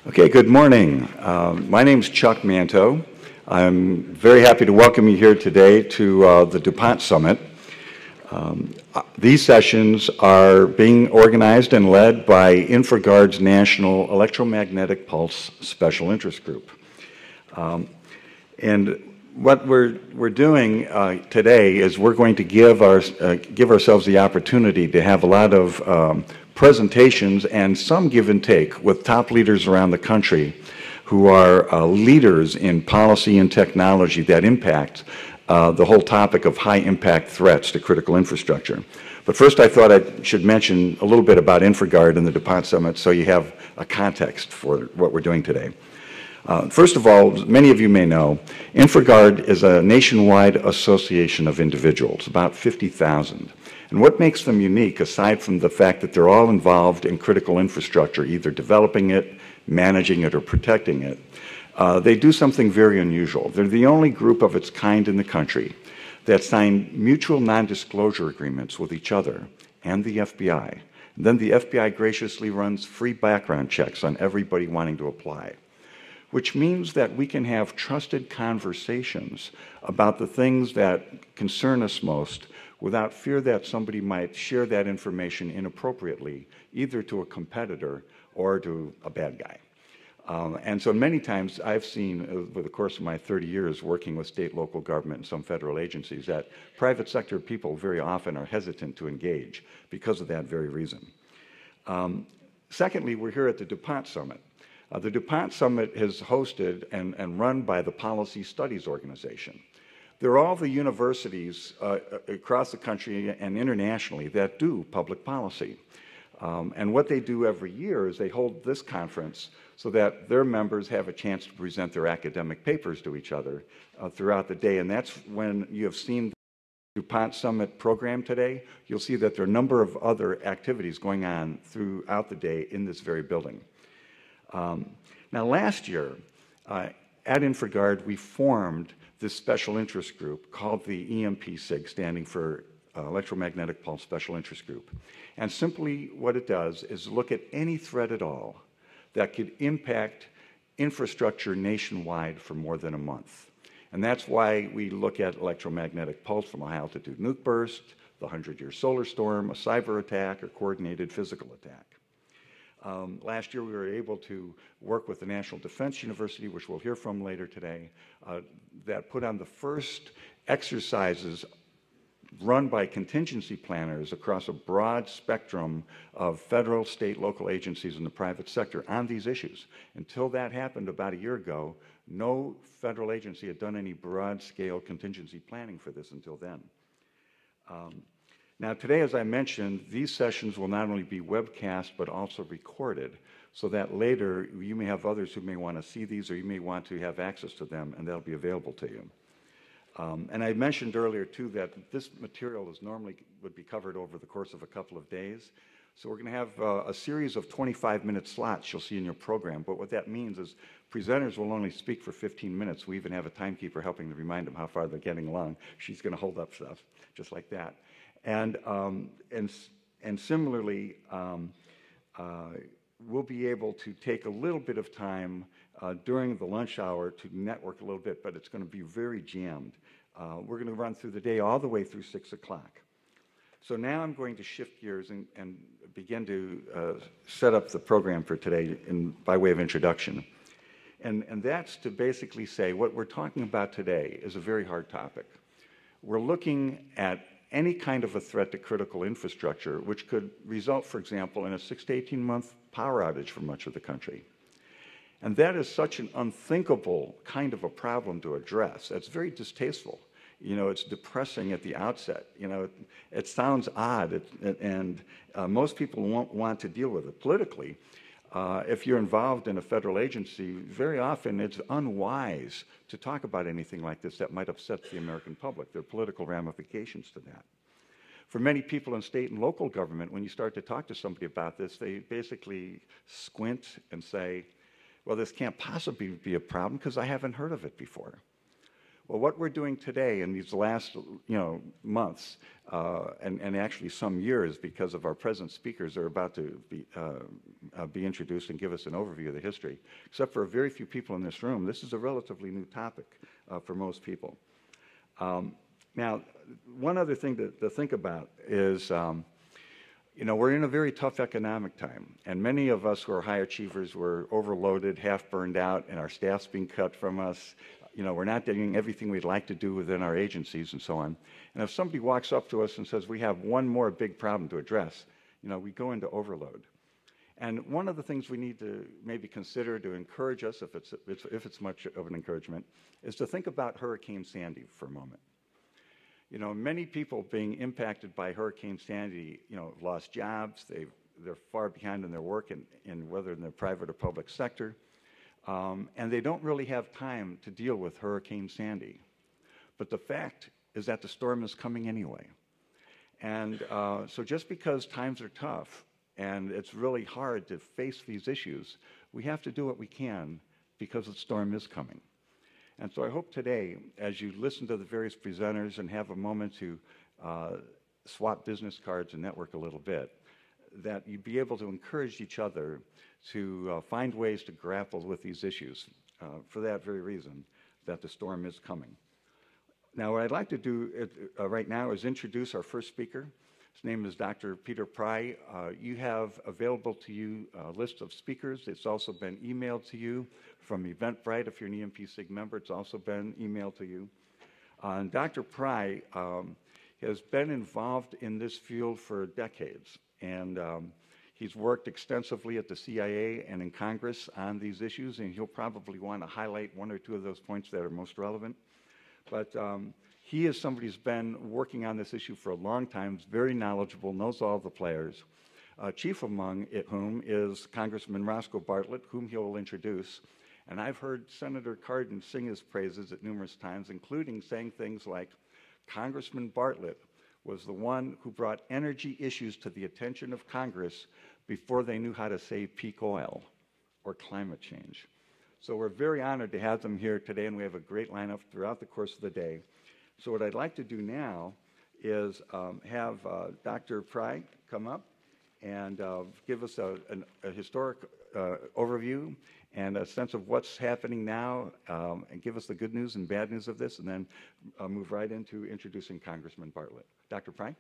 Okay, good morning. My name's Chuck Manto. I'm very happy to welcome you here today to the Dupont Summit. These sessions are being organized and led by InfraGard's National Electromagnetic Pulse Special Interest Group. And what we're doing today is we're going to give ourselves the opportunity to have a lot of presentations and some give and take with top leaders around the country who are leaders in policy and technology that impact the whole topic of high impact threats to critical infrastructure. But first I thought I should mention a little bit about InfraGard and the Dupont Summit so you have a context for what we're doing today. First of all, many of you may know, InfraGard is a nationwide association of individuals, about 50,000. And what makes them unique, aside from the fact that they're all involved in critical infrastructure, either developing it, managing it, or protecting it, they do something very unusual. They're the only group of its kind in the country that sign mutual non-disclosure agreements with each other and the FBI. And then the FBI graciously runs free background checks on everybody wanting to apply, which means that we can have trusted conversations about the things that concern us most without fear that somebody might share that information inappropriately, either to a competitor or to a bad guy. And so many times I've seen, over the course of my 30 years working with state, local government, and some federal agencies, that private sector people very often are hesitant to engage because of that very reason. Secondly, we're here at the Dupont Summit. The Dupont Summit is hosted and run by the Policy Studies Organization. They're all the universities across the country and internationally that do public policy. And what they do every year is they hold this conference so that their members have a chance to present their academic papers to each other throughout the day. And that's when you have seen the DuPont Summit program today. You'll see that there are a number of other activities going on throughout the day in this very building. Now, last year, at InfraGard, we formed this special interest group called the EMP SIG, standing for Electromagnetic Pulse Special Interest Group. And simply what it does is look at any threat at all that could impact infrastructure nationwide for more than a month. And that's why we look at electromagnetic pulse from a high altitude nuke burst, the 100-year solar storm, a cyber attack, or coordinated physical attack. Last year, we were able to work with the National Defense University, which we'll hear from later today, that put on the first exercises run by contingency planners across a broad spectrum of federal, state, local agencies in the private sector on these issues. Until that happened about a year ago, no federal agency had done any broad-scale contingency planning for this until then. Now, today, as I mentioned, these sessions will not only be webcast, but also recorded, so that later you may have others who may want to see these, or you may want to have access to them, and they'll be available to you. And I mentioned earlier, too, that this material would be covered over the course of a couple of days. So we're going to have a series of 25-minute slots you'll see in your program. But what that means is presenters will only speak for 15 minutes. We even have a timekeeper helping to remind them how far they're getting along. She's going to hold up stuff, just like that. And similarly, we'll be able to take a little bit of time during the lunch hour to network a little bit, but it's going to be very jammed. We're going to run through the day all the way through 6 o'clock. So now I'm going to shift gears and begin to set up the program for today by way of introduction. And that's to basically say what we're talking about today is a very hard topic. We're looking at any kind of a threat to critical infrastructure, which could result, for example, in a 6 to 18-month power outage for much of the country. And that is such an unthinkable kind of a problem to address. It's very distasteful. You know, it's depressing at the outset. You know, it sounds odd, and most people won't want to deal with it politically. If you're involved in a federal agency, very often it's unwise to talk about anything like this that might upset the American public. There are political ramifications to that. For many people in state and local government, when you start to talk to somebody about this, they basically squint and say, well, this can't possibly be a problem because I haven't heard of it before. Well, what we're doing today in these last, months, and actually some years, because of our present speakers are about to be introduced and give us an overview of the history. Except for a very few people in this room, this is a relatively new topic for most people. Now, one other thing to think about is, we're in a very tough economic time, and many of us who are high achievers were overloaded, half burned out, and our staff's being cut from us. We're not doing everything we'd like to do within our agencies and so on. And if somebody walks up to us and says, we have one more big problem to address, we go into overload. And one of the things we need to maybe consider to encourage us, if it's much of an encouragement, is to think about Hurricane Sandy for a moment. Many people being impacted by Hurricane Sandy, lost jobs. They're far behind in their work, in whether in the private or public sector. And they don't really have time to deal with Hurricane Sandy. But the fact is that the storm is coming anyway. And so just because times are tough and it's really hard to face these issues, we have to do what we can because the storm is coming. And so I hope today, as you listen to the various presenters and have a moment to swap business cards and network a little bit, that you'd be able to encourage each other to find ways to grapple with these issues for that very reason, that the storm is coming. Now, what I'd like to do right now is introduce our first speaker. His name is Dr. Peter Pry. You have available to you a list of speakers. It's also been emailed to you from Eventbrite. If you're an EMP SIG member, it's also been emailed to you. And Dr. Pry has been involved in this field for decades. And he's worked extensively at the CIA and in Congress on these issues, and he'll probably want to highlight one or two of those points that are most relevant. But he is somebody who's been working on this issue for a long time, is very knowledgeable, knows all the players, chief among whom is Congressman Roscoe Bartlett, whom he will introduce. And I've heard Senator Cardin sing his praises at numerous times, including saying things like, Congressman Bartlett was the one who brought energy issues to the attention of Congress before they knew how to save peak oil or climate change. So we're very honored to have them here today, and we have a great lineup throughout the course of the day. So what I'd like to do now is have Dr. Pry come up and give us a historic overview and a sense of what's happening now, and give us the good news and bad news of this, and then move right into introducing Congressman Bartlett. Dr. Pry?